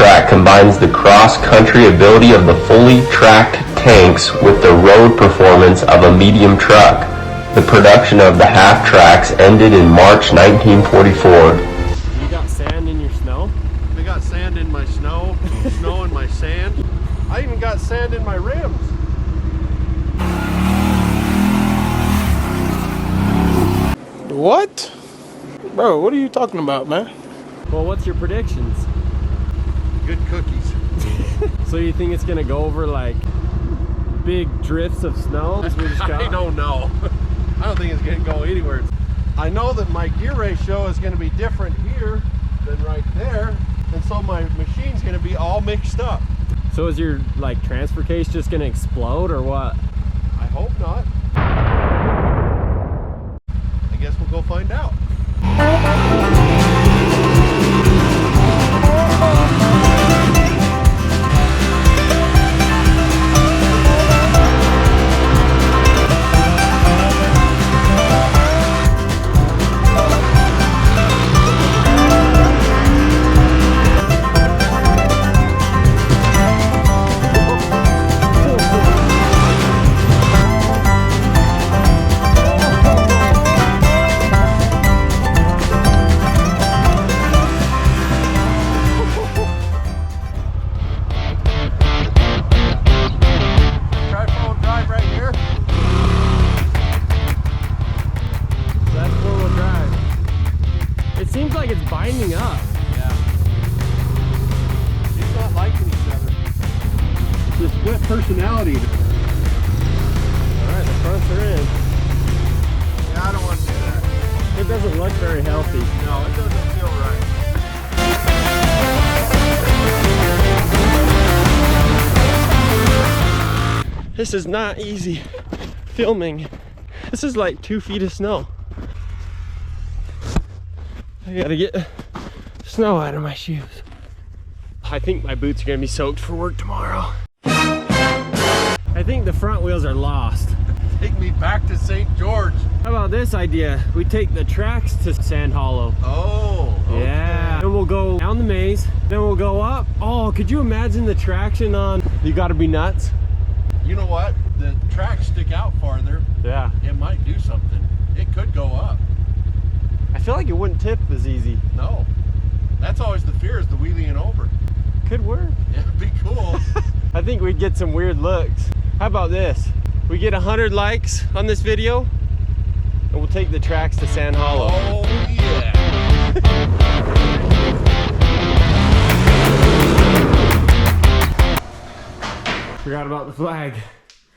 half-track combines the cross-country ability of the fully tracked tanks with the road performance of a medium truck. The production of the half-tracks ended in March 1944. You got sand in your snow? I got sand in my snow, snow in my sand. I even got sand in my rims. What? Bro, what are you talking about, man? Well, what's your predictions? Good cookies. So you think it's gonna go over like big drifts of snow as we just got? I don't know. I don't think it's gonna go anywhere. I know that my gear ratio is gonna be different here than right there, and so my machine's gonna be all mixed up. So is your like transfer case just gonna explode or what? I hope not. I guess we'll go find out. Seems like it's binding up. Yeah. She's not liking each other. The split personality. Alright, the fronts are in. Yeah, I don't want to do that. It doesn't look very healthy. No, it doesn't feel right. This is not easy filming. This is like 2 feet of snow. I gotta get snow out of my shoes. I think my boots are gonna be soaked for work tomorrow. I think the front wheels are lost. Take me back to St. George. How about this idea? We take the tracks to Sand Hollow. Oh, okay. Yeah. And we'll go down the maze, then we'll go up. Oh, could you imagine the traction on You Gotta Be Nuts? You know what? The tracks stick out farther. Yeah. It might do something. It could go up. I feel like it wouldn't tip as easy. No. That's always the fear, is the wheeling over. Could work. It'd be cool. I think we'd get some weird looks. How about this? We get 100 likes on this video and we'll take the tracks to Sand Hollow. Oh yeah. Forgot about the flag.